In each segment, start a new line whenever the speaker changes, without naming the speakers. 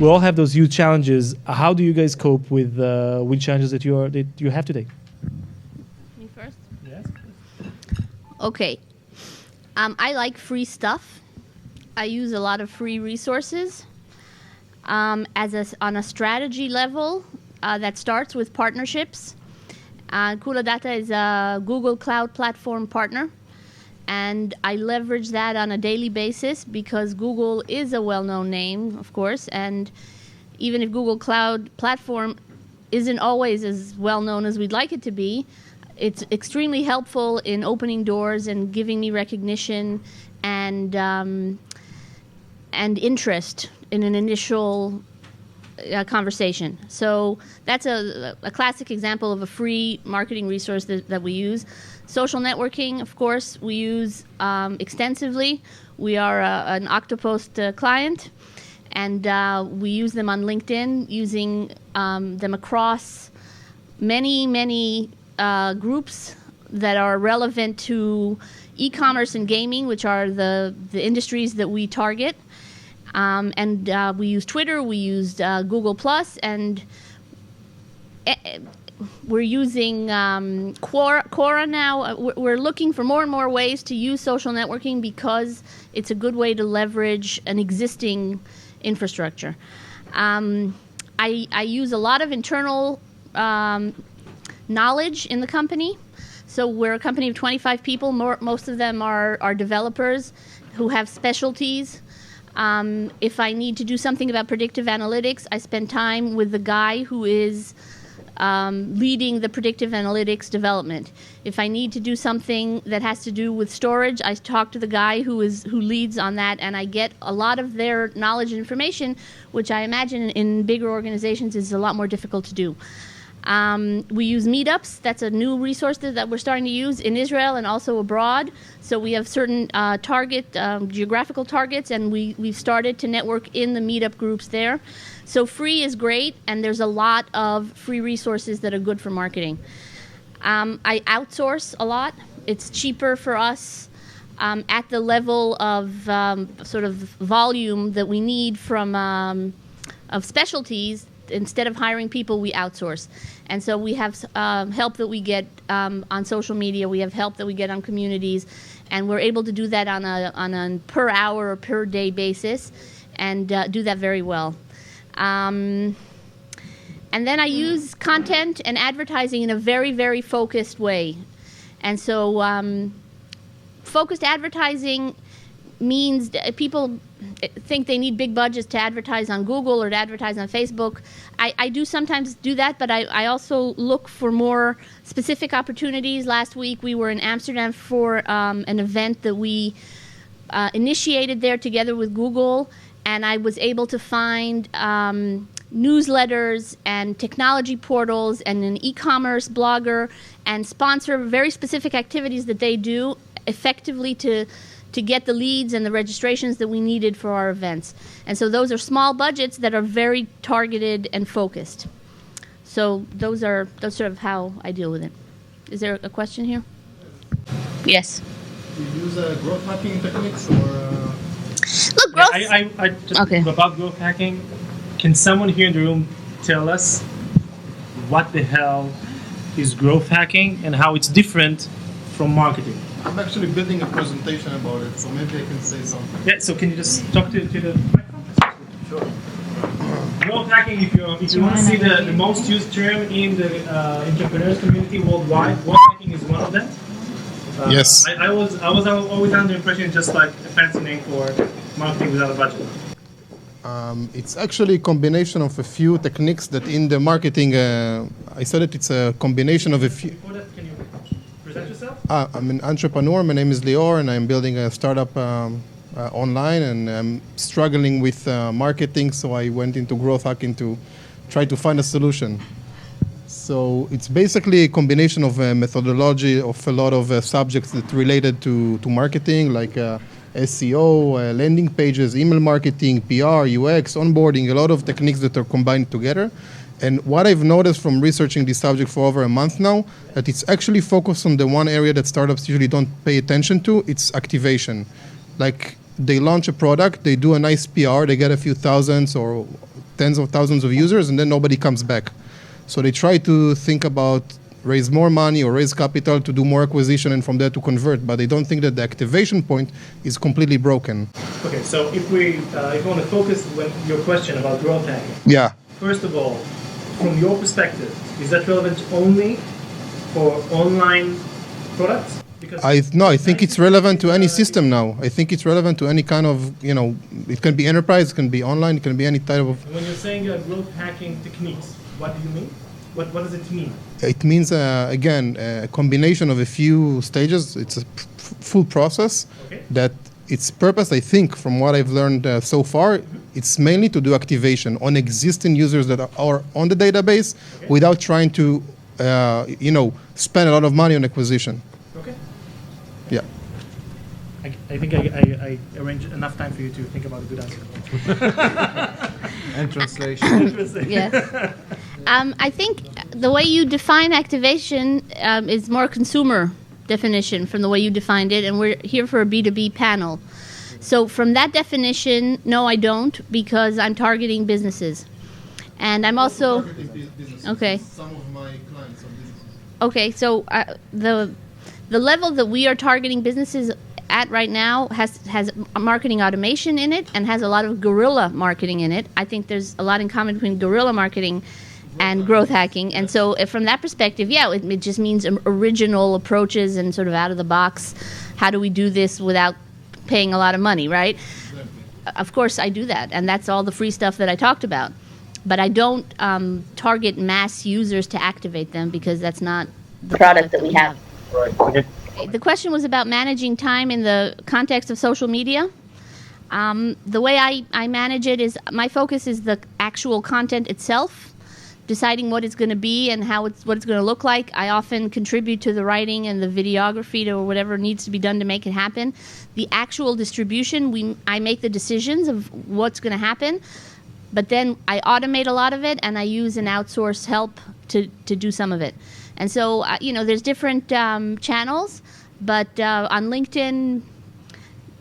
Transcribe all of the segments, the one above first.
we all have those huge challenges. How do you guys cope with challenges that you have today?
Me first?
Yes.
Okay. I like free stuff. I use a lot of free resources. On a strategy level, that starts with partnerships. CoolaData is a Google Cloud Platform partner, and I leverage that on a daily basis because Google is a well-known name, of course, and even if Google Cloud Platform isn't always as well-known as we'd like it to be, it's extremely helpful in opening doors and giving me recognition and interest in an initial conversation. So that's a classic example of a free marketing resource that we use. Social networking, of course, we use extensively. We are an Octopost client, and we use them on LinkedIn, using them across many groups that are relevant to e-commerce and gaming, which are the industries that we target. And we use Twitter, we used Google+, and we're using Quora now. We're looking for more and more ways to use social networking because it's a good way to leverage an existing infrastructure. I use a lot of internal knowledge in the company. So we're a company of 25 people. Most of them are developers who have specialties. If I need to do something about predictive analytics, I spend time with the guy who is leading the predictive analytics development. If I need to do something that has to do with storage, I talk to the guy who leads on that, and I get a lot of their knowledge and information, which I imagine in bigger organizations is a lot more difficult to do. We use meetups. That's a new resource that we're starting to use in Israel and also abroad. So we have certain geographical targets, and we've started to network in the meetup groups there. So free is great, and there's a lot of free resources that are good for marketing. I outsource a lot. It's cheaper for us at the level of sort of volume that we need from of specialties. Instead of hiring people, we outsource. And so we have help that we get on social media. We have help that we get on communities. And we're able to do that on a per hour or per day basis and do that very well. And then I use content and advertising in a very, very focused way. And so focused advertising means people think they need big budgets to advertise on Google or to advertise on Facebook. I do sometimes do that, but I also look for more specific opportunities. Last week we were in Amsterdam for an event that we initiated there together with Google, and I was able to find newsletters and technology portals and an e-commerce blogger and sponsor very specific activities that they do effectively to get the leads and the registrations that we needed for our events. And so those are small budgets that are very targeted and focused. So those sort of how I deal with it. Is there a question here? Yes.
Do you use growth hacking techniques or?
Look, growth.
I just
Okay.
About growth hacking. Can someone here in the room tell us what the hell is growth hacking and how it's different from marketing?
I'm actually building a presentation about it, so maybe I can say something.
Yeah, so can you just talk to the microphone?
Sure.
Growth hacking, if you want to see the most used term in the entrepreneurs community worldwide, growth hacking is one of them.
Yes.
I was always under the impression it's just like a fancy name for marketing without a budget.
It's actually a combination of a few techniques that in the marketing, I said that it's a combination of a few.
Before that, can you present yourself?
I'm an entrepreneur. My name is Lior, and I'm building a startup online, and I'm struggling with marketing, so I went into growth hacking to try to find a solution. So it's basically a combination of methodology of a lot of subjects that related to marketing, like SEO, landing pages, email marketing, PR, UX, onboarding, a lot of techniques that are combined together. And what I've noticed from researching this subject for over a month now, that it's actually focused on the one area that startups usually don't pay attention to, it's activation. Like they launch a product, they do a nice PR, they get a few thousands or tens of thousands of users, and then nobody comes back. So they try to think about raise more money or raise capital to do more acquisition and from there to convert, but they don't think that the activation point is completely broken.
Okay, so if we want to focus on your question about growth hacking.
Yeah.
First of all, from your perspective, is that relevant only for online products?
I think it's relevant to any system now. I think it's relevant to any kind of, it can be enterprise, it can be online, it can be any type of...
When you're saying growth hacking techniques, what do you mean? What does it mean?
It means, again, a combination of a few stages. It's a full process that its purpose, I think, from what I've learned so far, it's mainly to do activation on existing users that are on the database without trying to, spend a lot of money on acquisition.
Okay.
Yeah.
I think I arranged enough time for you to think about a good answer.
And translation.
Yes. I think the way you define activation is more consumer definition from the way you defined it, and we're here for a B2B panel. So from that definition, no, I don't, because I'm targeting businesses. And I'm also... Okay.
Some of my clients are businesses.
Okay, so the level that we are targeting businesses at right now has marketing automation in it and has a lot of guerrilla marketing in it. I think there's a lot in common between guerrilla marketing and growth hacking. And so from that perspective, it just means original approaches and sort of out of the box. How do we do this without paying a lot of money, right? Exactly. Of course I do that, and that's all the free stuff that I talked about. But I don't target mass users to activate them because that's not the product that we have.
Right. Okay.
The question was about managing time in the context of social media. The way I manage it is my focus is the actual content itself, deciding what it's going to be and what it's going to look like. I often contribute to the writing and the videography or whatever needs to be done to make it happen. The actual distribution, I make the decisions of what's going to happen, but then I automate a lot of it and I use an outsourced help to do some of it. And so, there's different channels, but on LinkedIn,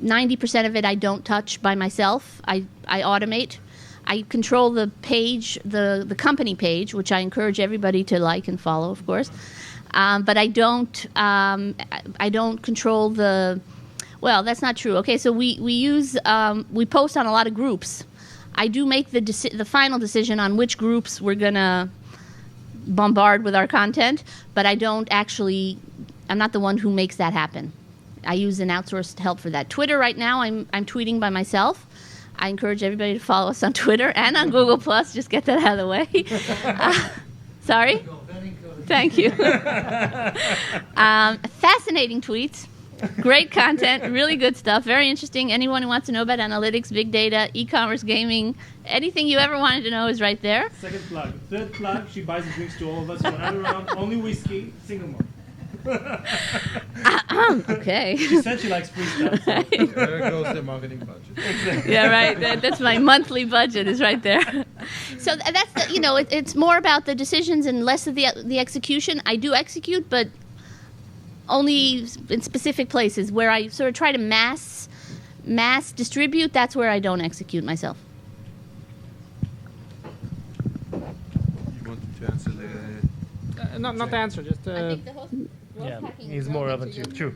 90% of it I don't touch by myself. I automate. I control the page, the company page, which I encourage everybody to like and follow, of course. But I don't control the. Well, that's not true. Okay, so we post on a lot of groups. I do make the final decision on which groups we're gonna bombard with our content, but I'm not the one who makes that happen. I use an outsourced help for that. Twitter right now, I'm tweeting by myself. I encourage everybody to follow us on Twitter and on Google+. Just get that out of the way. Sorry? Thank you. Fascinating tweets. Great content. Really good stuff. Very interesting. Anyone who wants to know about analytics, big data, e-commerce, gaming, anything you ever wanted to know is right there.
Second plug. Third plug, she buys the drinks to all of us. We're not around. Only whiskey, single malt.
Okay.
She said she likes free stuff. So.
There goes the marketing budget.
Exactly.
Yeah, right. That's my monthly budget is right there. So that's it's more about the decisions and less of the execution. I do execute, but only in specific places where I sort of try to mass distribute. That's where I don't execute myself.
You wanted to answer the...
not the answer, just...
I think the host
he's more relevant to you. True.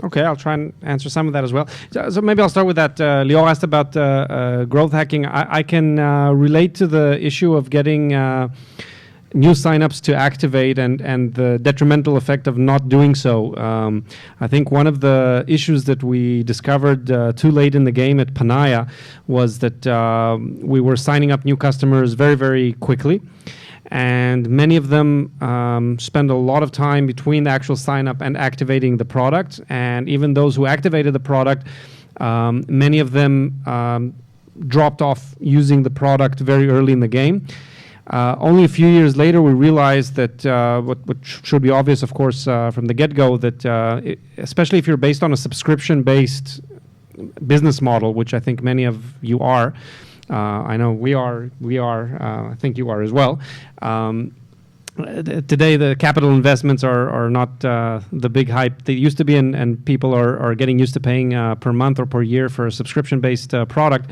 Okay, I'll try and answer some of that as well. So maybe I'll start with that. Lior asked about growth hacking. I can relate to the issue of getting new signups to activate and the detrimental effect of not doing so. I think one of the issues that we discovered too late in the game at Panaya was that we were signing up new customers very, very quickly. And many of them spend a lot of time between the actual sign up and activating the product. And even those who activated the product, many of them dropped off using the product very early in the game. Only a few years later, we realized that what should be obvious, of course, from the get-go, that especially if you're based on a subscription-based business model, which I think many of you are, I know we are. I think you are as well. Today, the capital investments are not the big hype they used to be, and people are getting used to paying per month or per year for a subscription-based product.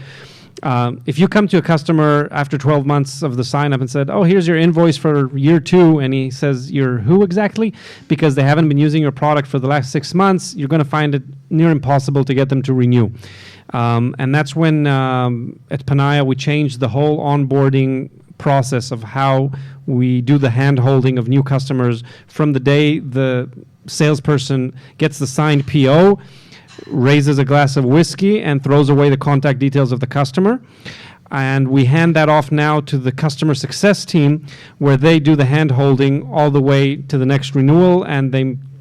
If you come to a customer after 12 months of the sign up and said, oh, here's your invoice for year 2, and he says, you're who exactly? Because they haven't been using your product for the last 6 months, you're going to find it near impossible to get them to renew. And that's when at Panaya we changed the whole onboarding process of how we do the hand-holding of new customers from the day the salesperson gets the signed PO, raises a glass of whiskey, and throws away the contact details of the customer. And we hand that off now to the customer success team, where they do the hand-holding all the way to the next renewal, and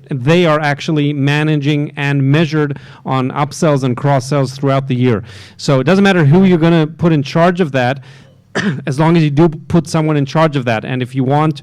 they are actually managing and measured on upsells and cross-sells throughout the year. So it doesn't matter who you're going to put in charge of that, as long as you do put someone in charge of that. And if you want,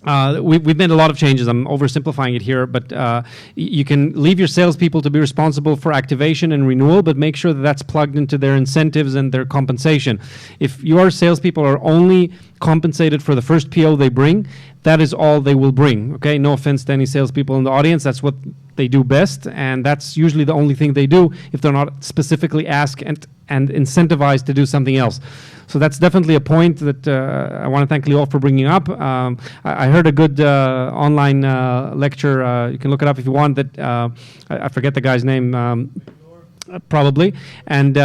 we've made a lot of changes. I'm oversimplifying it here, but you can leave your salespeople to be responsible for activation and renewal, but make sure that that's plugged into their incentives and their compensation. If your salespeople are only compensated for the first PO they bring, that is all they will bring. Okay, no offense to any salespeople in the audience. That's what they do best, and that's usually the only thing they do if they're not specifically asked and incentivized to do something else. So that's definitely a point that I want to thank Lior for bringing up. I heard a good online lecture. You can look it up if you want. That I forget the guy's name. Probably. And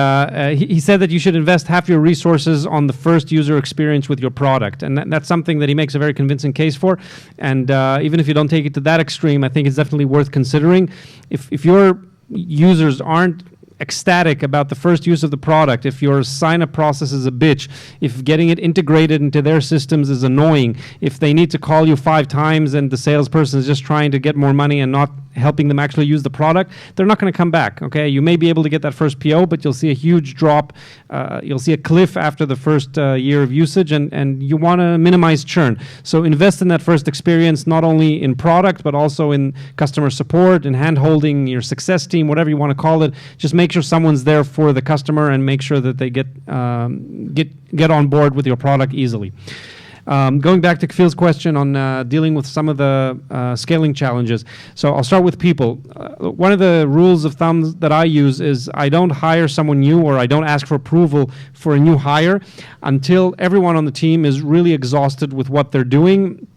he said that you should invest half your resources on the first user experience with your product. And that's something that he makes a very convincing case for. And even if you don't take it to that extreme, I think it's definitely worth considering. If your users aren't ecstatic about the first use of the product, if your sign-up process is a bitch, if getting it integrated into their systems is annoying, if they need to call you 5 times and the salesperson is just trying to get more money and not helping them actually use the product, they're not going to come back. Okay, you may be able to get that first PO, but you'll see a huge drop. You'll see a cliff after the first year of usage, and you want to minimize churn. So invest in that first experience, not only in product, but also in customer support and hand-holding, your success team, whatever you want to call it. Just make sure someone's there for the customer and make sure that they get on board with your product easily. Going back to Kfir's question on dealing with some of the scaling challenges. So I'll start with people. One of the rules of thumb that I use is I don't hire someone new, or I don't ask for approval for a new hire until everyone on the team is really exhausted with what they're doing.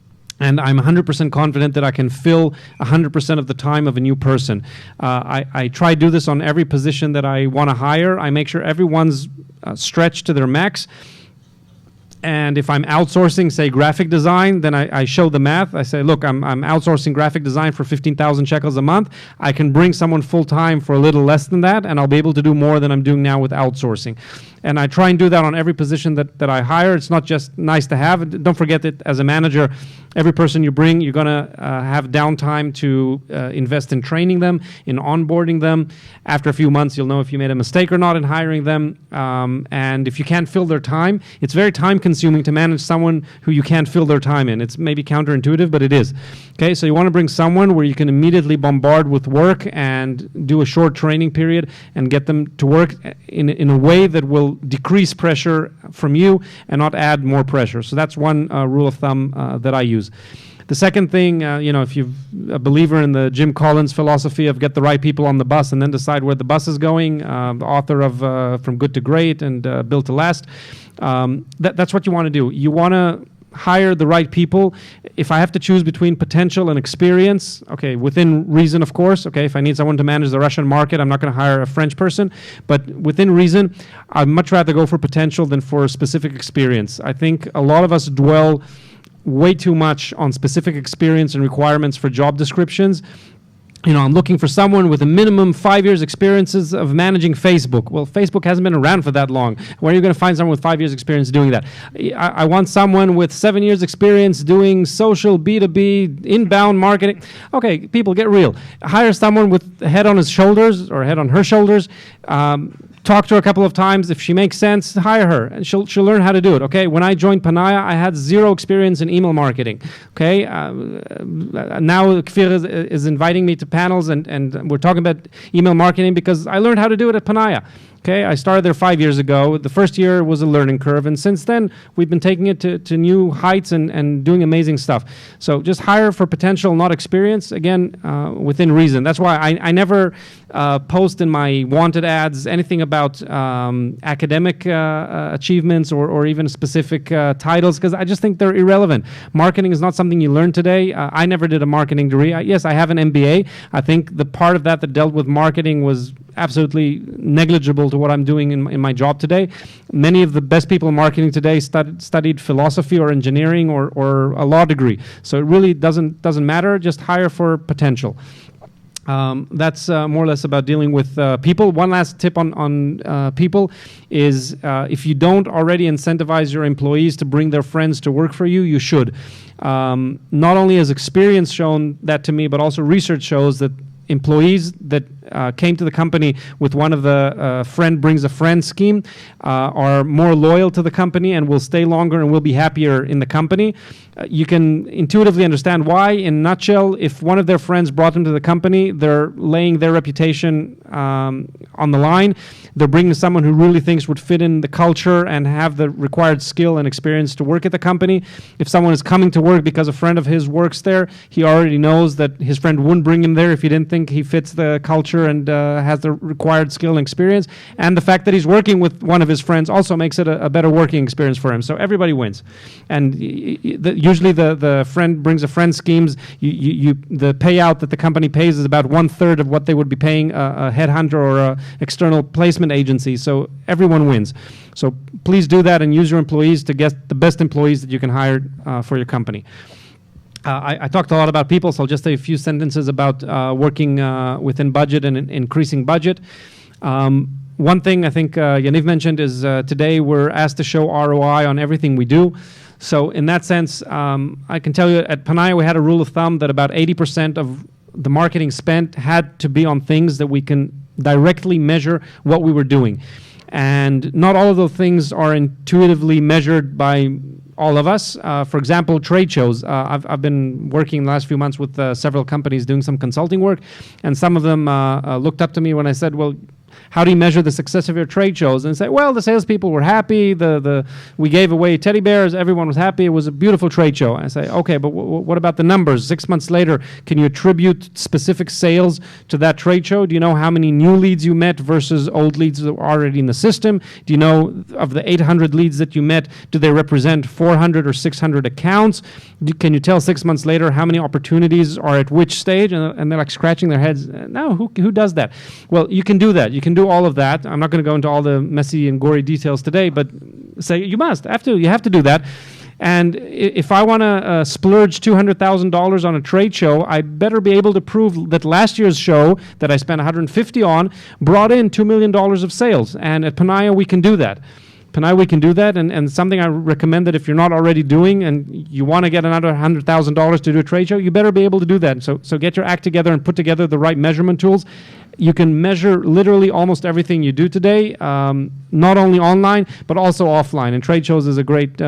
And I'm 100% confident that I can fill 100% of the time of a new person. I try to do this on every position that I want to hire. I make sure everyone's stretched to their max. And if I'm outsourcing, say, graphic design, then I show the math. I say, look, I'm outsourcing graphic design for 15,000 shekels a month. I can bring someone full-time for a little less than that, and I'll be able to do more than I'm doing now with outsourcing. And I try and do that on every position that I hire. It's not just nice to have. Don't forget that as a manager, every person you bring, you're going to have downtime to invest in training them, in onboarding them. After a few months, you'll know if you made a mistake or not in hiring them. And if you can't fill their time, it's very time-consuming to manage someone who you can't fill their time in. It's maybe counterintuitive, but it is. Okay, so you want to bring someone where you can immediately bombard with work and do a short training period and get them to work in a way that will decrease pressure from you and not add more pressure. So that's one rule of thumb that I use. The second thing, if you're a believer in the Jim Collins philosophy of get the right people on the bus and then decide where the bus is going, the author of From Good to Great and Built to Last, that's what you want to do. You want to hire the right people. If I have to choose between potential and experience, okay, within reason, of course. Okay, if I need someone to manage the Russian market, I'm not going to hire a French person. But within reason, I'd much rather go for potential than for specific experience. I think a lot of us dwell way too much on specific experience and requirements for job descriptions. I'm looking for someone with a minimum 5 years experiences of managing Facebook. Well, Facebook hasn't been around for that long. Where are you going to find someone with 5 years experience doing that? I want someone with 7 years experience doing social B2B inbound marketing. Okay, people, get real. Hire someone with a head on his shoulders or head on her shoulders. Talk to her a couple of times. If she makes sense, hire her, and she'll learn how to do it. Okay. When I joined Panaya, I had zero experience in email marketing. Okay. Now Kfir is inviting me to panels, and we're talking about email marketing because I learned how to do it at Panaya. Okay, I started there 5 years ago. The first year was a learning curve, and since then, we've been taking it to new heights and doing amazing stuff. So just hire for potential, not experience, again, within reason. That's why I never post in my wanted ads anything about academic achievements or even specific titles, because I just think they're irrelevant. Marketing is not something you learn today. I never did a marketing degree. Yes, I have an MBA. I think the part of that dealt with marketing was absolutely negligible to what I'm doing in my job today. Many of the best people in marketing today studied philosophy or engineering or a law degree. So it really doesn't matter. Just hire for potential. That's more or less about dealing with people. One last tip on people is if you don't already incentivize your employees to bring their friends to work for you, you should. Not only has experience shown that to me, but also research shows that employees that came to the company with one of the friend brings a friend scheme are more loyal to the company and will stay longer and will be happier in the company. You can intuitively understand why. In a nutshell, if one of their friends brought them to the company, they're laying their reputation on the line. They're bringing someone who really thinks would fit in the culture and have the required skill and experience to work at the company. If someone is coming to work because a friend of his works there, he already knows that his friend wouldn't bring him there if he didn't think he fits the culture and has the required skill and experience. And the fact that he's working with one of his friends also makes it a better working experience for him. So everybody wins. And usually the friend brings a friend schemes, the payout that the company pays is about 1/3 of what they would be paying a headhunter or a external placement agency. So everyone wins. So please do that and use your employees to get the best employees that you can hire for your company. I talked a lot about people, so I'll just say a few sentences about working within budget and increasing budget. One thing I think Yaniv mentioned is today we're asked to show ROI on everything we do. So in that sense, I can tell you at Panaya we had a rule of thumb that about 80% of the marketing spent had to be on things that we can directly measure what we were doing. And not all of those things are intuitively measured by all of us. For example, trade shows. I've been working the last few months with several companies doing some consulting work, and some of them looked up to me when I said, well, how do you measure the success of your trade shows? And say, well, the salespeople were happy. We gave away teddy bears. Everyone was happy. It was a beautiful trade show. And I say, okay, but what about the numbers? 6 months later, can you attribute specific sales to that trade show? Do you know how many new leads you met versus old leads that were already in the system? Do you know of the 800 leads that you met, do they represent 400 or 600 accounts? Can you tell 6 months later how many opportunities are at which stage? And they're like scratching their heads. No, who does that? Well, you can do that. You can do all of that. I'm not going to go into all the messy and gory details today, but say you have to do that. And if I want to splurge $200,000 on a trade show, I better be able to prove that last year's show that I spent $150 on brought in $2 million of sales. And at Panaya, we can do that. We can do that, and something I recommend that if you're not already doing and you want to get another $100,000 to do a trade show, you better be able to do that. So get your act together and put together the right measurement tools. You can measure literally almost everything you do today, not only online, but also offline. And trade shows is a great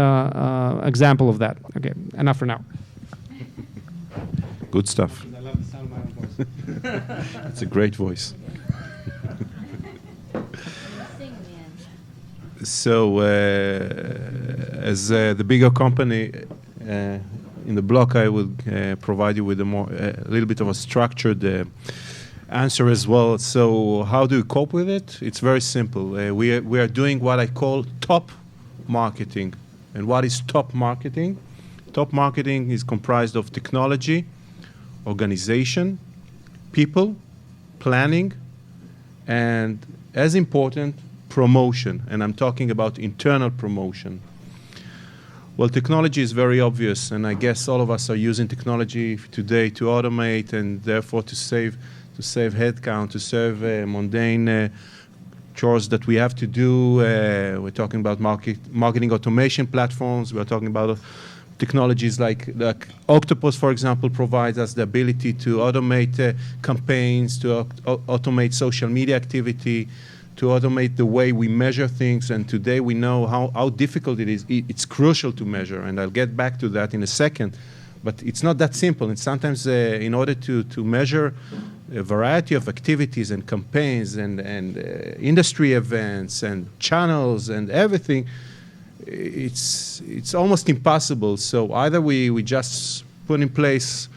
example of that. Okay, enough for now.
Good stuff.
I love the sound of my own voice.
It's a great voice. So, as the bigger company in the block, I will provide you with a little bit of a structured answer as well. So, how do you cope with it? It's very simple. We are doing what I call top marketing. And what is top marketing? Top marketing is comprised of technology, organization, people, planning, and as important, promotion, and I'm talking about internal promotion. Well, technology is very obvious, and I guess all of us are using technology today to automate and therefore to save headcount, to serve mundane chores that we have to do. We're talking about marketing automation platforms. We're talking about technologies like Octopus, for example, provides us the ability to automate campaigns, to automate social media activity, to automate the way we measure things, and today we know how difficult it is. It's crucial to measure, and I'll get back to that in a second, but it's not that simple. And sometimes in order to measure a variety of activities and campaigns and industry events and channels and everything, it's almost impossible. So either we just put in place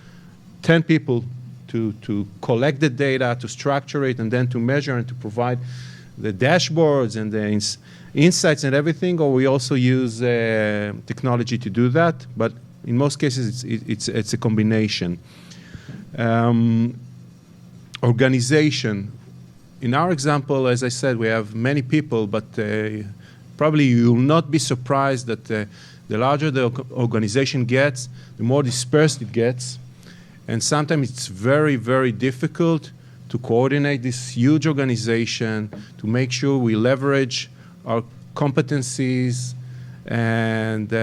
10 people to collect the data, to structure it, and then to measure and to provide the dashboards and the insights and everything, or we also use technology to do that. But in most cases, it's a combination. Organization. In our example, as I said, we have many people, but probably you will not be surprised that the larger the organization gets, the more dispersed it gets. And sometimes it's very, very difficult to coordinate this huge organization, to make sure we leverage our competencies and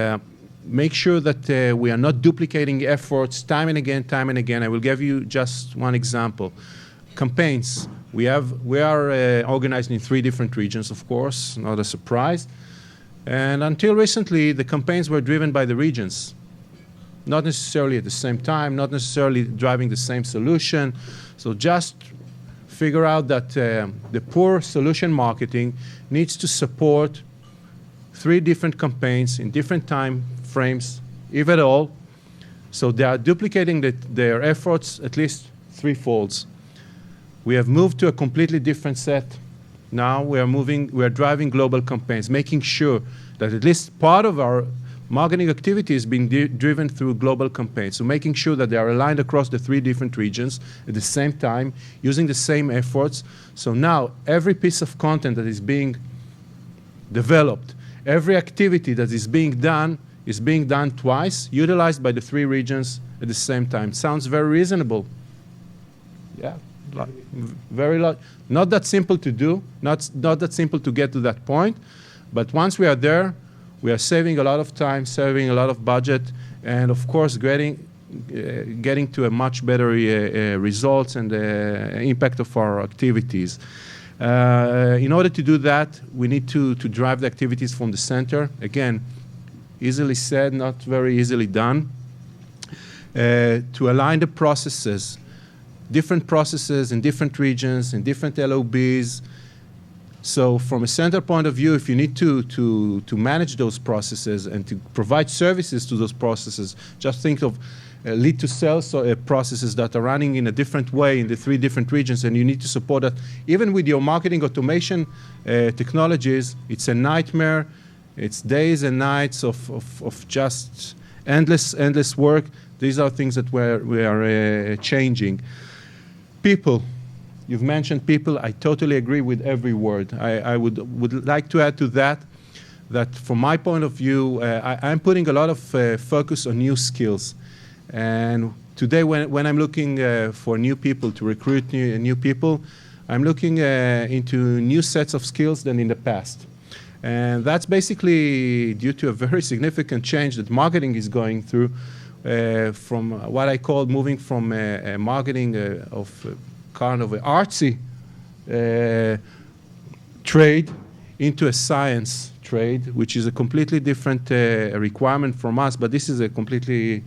make sure that we are not duplicating efforts time and again, time and again. I will give you just one example. Campaigns. We are organized in 3 different regions, of course, not a surprise. And until recently, the campaigns were driven by the regions. Not necessarily at the same time, not necessarily driving the same solution. So just figure out that the poor solution marketing needs to support 3 different campaigns in different time frames, if at all. So they are duplicating their efforts at least 3-folds. We have moved to a completely different set. Now we are driving global campaigns, making sure that at least part of our marketing activity is being driven through global campaigns. So making sure that they are aligned across the 3 different regions at the same time, using the same efforts. So now every piece of content that is being developed, every activity that is being done twice, utilized by the 3 regions at the same time. Sounds very reasonable. Yeah, not that simple to do, not that simple to get to that point. But once we are there, we are saving a lot of time, saving a lot of budget, and of course getting to a much better results and impact of our activities. In order to do that, we need to drive the activities from the center. Again, easily said, not very easily done. To align the processes, different processes in different regions, in different LOBs. So from a center point of view, if you need to manage those processes and to provide services to those processes, just think of lead to sales processes that are running in a different way in the 3 different regions, and you need to support that. Even with your marketing automation technologies, it's a nightmare. It's days and nights of just endless work. These are things that we are changing. People. You've mentioned people. I totally agree with every word. I would like to add to that from my point of view, I'm putting a lot of focus on new skills. And today when I'm looking for new people, to recruit new people, I'm looking into new sets of skills than in the past. And that's basically due to a very significant change that marketing is going through from what I call moving from a marketing of kind of an artsy trade into a science trade, which is a completely different requirement from us. But this is a completely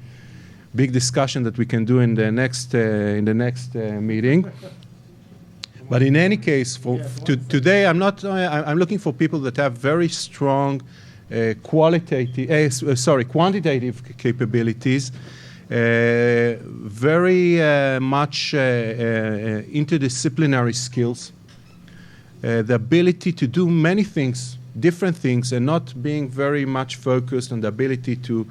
big discussion that we can do in the next meeting. But in any case, today I'm looking for people that have very strong quantitative capabilities, very much interdisciplinary skills, the ability to do many things, different things, and not being very much focused on the ability to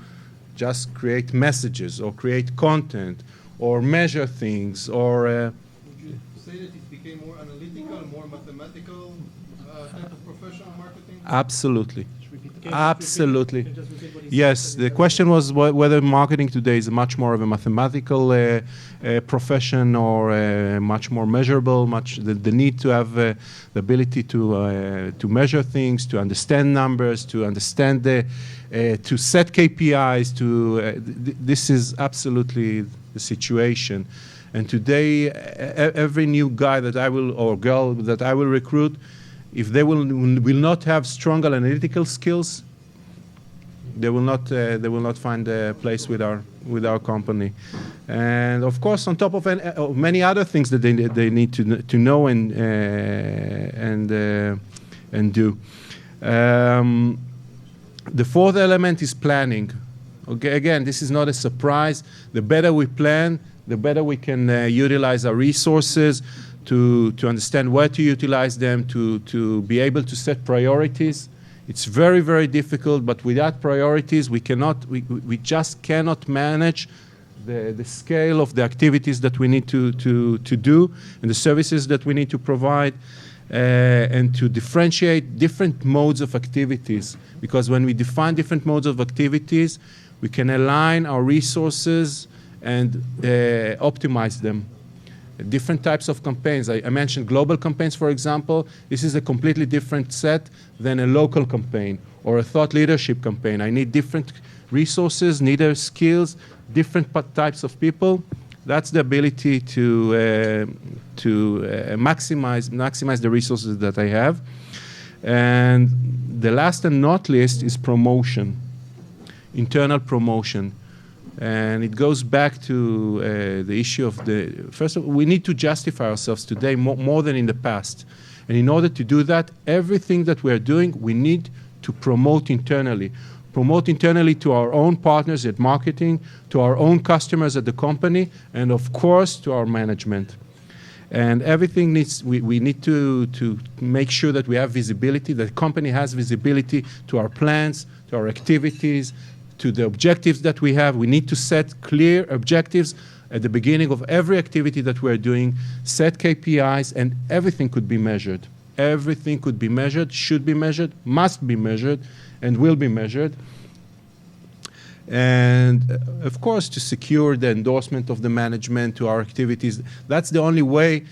just create messages or create content or measure things or
would you say that it became more analytical, more mathematical type of professional marketing?
Absolutely. Absolutely. Yes, the question was whether marketing today is much more of a mathematical profession or much more measurable, the need to have the ability to measure things, to understand numbers, to understand to set KPIs. This is absolutely the situation. And today, every new guy that I will or girl that I will recruit, if they will not have strong analytical skills, they will not find a place with our company. And of course, on top of many other things that they need to know and do. The fourth element is planning. Okay, again, this is not a surprise. The better we plan, the better we can utilize our resources to understand where to utilize them, to be able to set priorities. It's very, very difficult, but without priorities, we just cannot manage the scale of the activities that we need to do and the services that we need to provide, and to differentiate different modes of activities. Because when we define different modes of activities, we can align our resources and optimize them. Different types of campaigns. I mentioned global campaigns, for example. This is a completely different set than a local campaign or a thought leadership campaign. I need different resources, neither skills, different types of people. That's the ability to maximize the resources that I have. And the last and not least is promotion, internal promotion. And it goes back to the issue of first of all, we need to justify ourselves today more than in the past. And in order to do that, everything that we are doing, we need to promote internally. Promote internally to our own partners at marketing, to our own customers at the company, and of course to our management. And everything we need to make sure that we have visibility, that the company has visibility to our plans, to our activities, to the objectives that we have. We need to set clear objectives at the beginning of every activity that we're doing, set KPIs, and everything could be measured. Everything could be measured, should be measured, must be measured, and will be measured. And of course, to secure the endorsement of the management to our activities. That's the only way,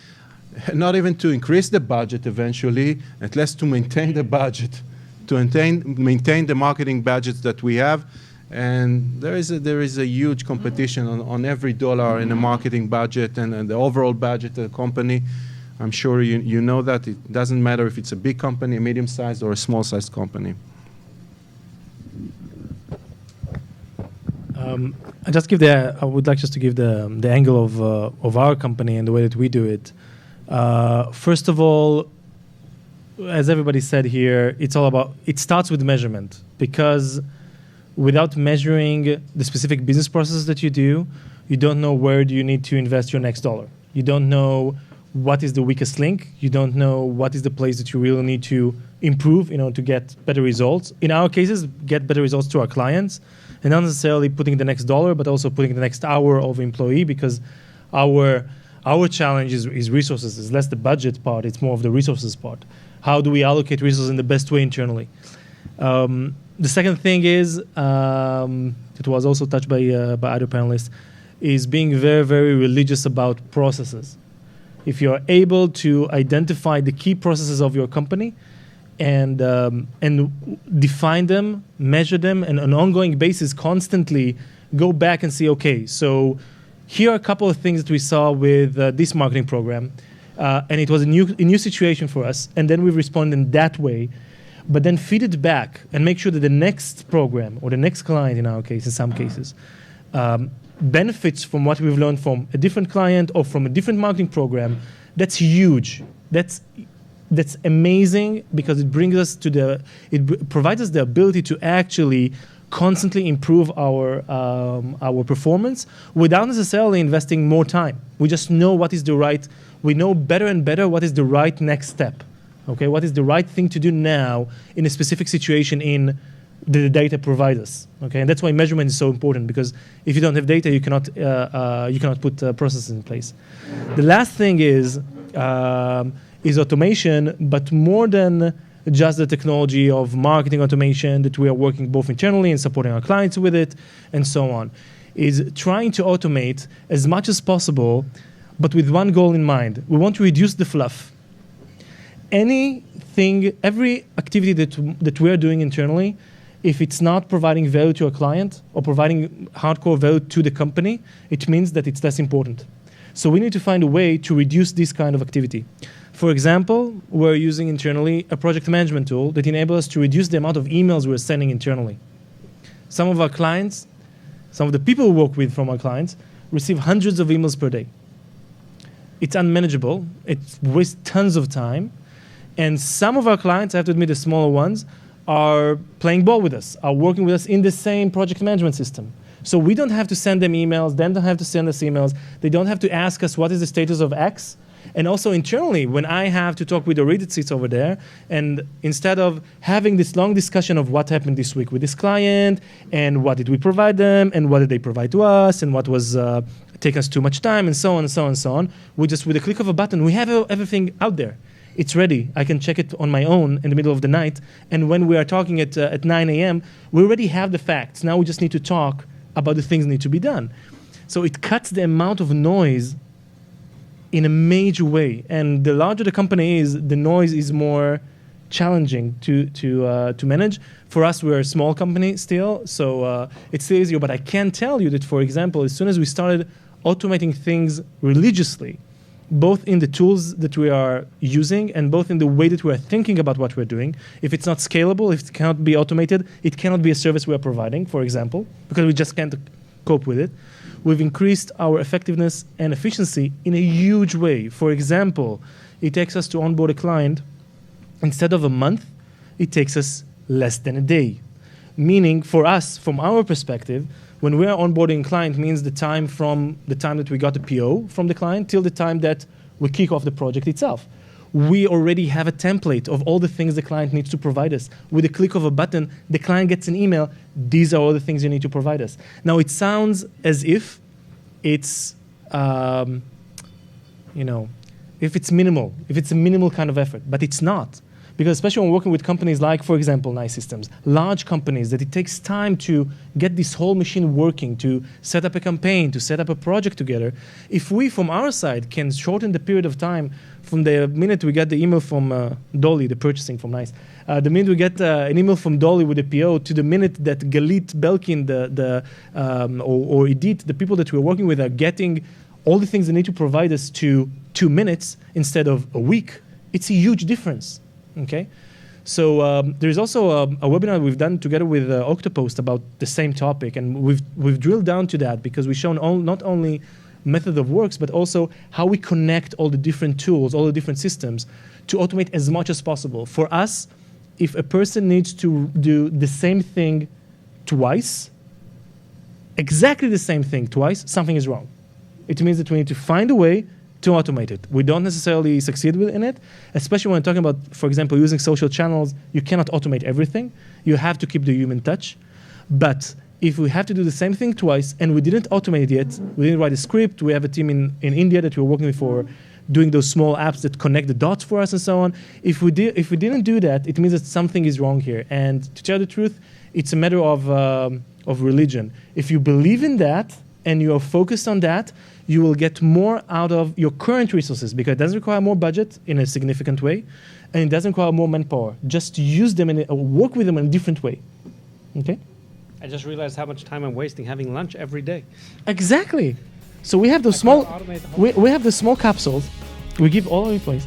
not even to increase the budget eventually, at least to maintain the budget, to maintain the marketing budgets that we have. And there is a huge competition on every dollar in the marketing budget and the overall budget of the company. I'm sure you know that. It doesn't matter if it's a big company, a medium-sized, or a small-sized company.
I would like just to give the angle of our company and the way that we do it. First of all, as everybody said here, it starts with measurement, because without measuring the specific business processes that you do, you don't know where do you need to invest your next dollar. You don't know what is the weakest link. You don't know what is the place that you really need to improve in order to get better results. In our cases, get better results to our clients, and not necessarily putting the next dollar, but also putting the next hour of employee, because our challenge is resources. It's less the budget part, it's more of the resources part. How do we allocate resources in the best way internally? The second thing is, it was also touched by other panelists, is being very, very religious about processes. If you're able to identify the key processes of your company and define them, measure them, and on an ongoing basis constantly go back and see, okay, so here are a couple of things that we saw with this marketing program, and it was a new situation for us, and then we responded in that way, but then feed it back and make sure that the next program or the next client, in our case, in some cases, benefits from what we've learned from a different client or from a different marketing program. That's huge. That's amazing, because it brings us to it provides us the ability to actually constantly improve our performance without necessarily investing more time. We just know we know better and better what is the right next step. Okay, what is the right thing to do now in a specific situation in the data provides us. Okay, and that's why measurement is so important, because if you don't have data, you cannot put processes in place. The last thing is automation, but more than just the technology of marketing automation that we are working both internally and supporting our clients with it, and so on, is trying to automate as much as possible, but with one goal in mind. We want to reduce the fluff. Every activity that we are doing internally, if it's not providing value to a client or providing hardcore value to the company, it means that it's less important. So we need to find a way to reduce this kind of activity. For example, we're using internally a project management tool that enables us to reduce the amount of emails we're sending internally. Some of our clients, some of the people we work with from our clients, receive hundreds of emails per day. It's unmanageable. It wastes tons of time. And some of our clients, I have to admit the smaller ones, are playing ball with us, are working with us in the same project management system. So we don't have to send them emails, they don't have to send us emails, they don't have to ask us what is the status of X. And also internally, when I have to talk with the Reddit seats over there, and instead of having this long discussion of what happened this week with this client, and what did we provide them, and what did they provide to us, and what was taking us too much time, and so on, and so on, and so on, we just, with a click of a button, we have everything out there. It's ready. I can check it on my own in the middle of the night. And when we are talking at 9 a.m., we already have the facts. Now we just need to talk about the things that need to be done. So it cuts the amount of noise in a major way. And the larger the company is, the noise is more challenging to manage. For us, we're a small company still, so it's still easier. But I can tell you that, for example, as soon as we started automating things religiously, both in the tools that we are using and both in the way that we are thinking about what we're doing. If it's not scalable, if it cannot be automated, it cannot be a service we are providing, for example, because we just can't cope with it. We've increased our effectiveness and efficiency in a huge way. For example, it takes us to onboard a client, instead of a month, it takes us less than a day. Meaning, for us, from our perspective, when we are onboarding a client means the time from the time that we got the PO from the client till the time that we kick off the project itself. We already have a template of all the things the client needs to provide us. With a click of a button, the client gets an email. These are all the things you need to provide us. Now, it sounds as if it's, if it's minimal, if it's a minimal kind of effort, but it's not. Because especially when working with companies like, for example, Nice Systems, large companies, that it takes time to get this whole machine working, to set up a campaign, to set up a project together. If we, from our side, can shorten the period of time from the minute we get the email from Dolly, the purchasing from Nice, the minute we get an email from Dolly with a PO, to the minute that Galit, Belkin, or Edith, the people that we're working with, are getting all the things they need to provide us to 2 minutes instead of a week, it's a huge difference. Okay, so there's also a webinar we've done together with Octopost about the same topic, and we've drilled down to that because we've shown not only method of works, but also how we connect all the different tools, all the different systems to automate as much as possible. For us, if a person needs to do the same thing twice, exactly the same thing twice, something is wrong. It means that we need to find a way to automate it. We don't necessarily succeed in it, especially when talking about, for example, using social channels. You cannot automate everything. You have to keep the human touch. But if we have to do the same thing twice and we didn't automate it yet, we didn't write a script, we have a team in India that we're working with for doing those small apps that connect the dots for us and so on. If we didn't do that, it means that something is wrong here. And to tell the truth, it's a matter of religion. If you believe in that and you are focused on that, you will get more out of your current resources because it doesn't require more budget in a significant way, and it doesn't require more manpower. Just use them and work with them in a different way. Okay?
I just realized how much time I'm wasting having lunch every day.
Exactly. So we have those small, we have the small capsules. We give all our employees.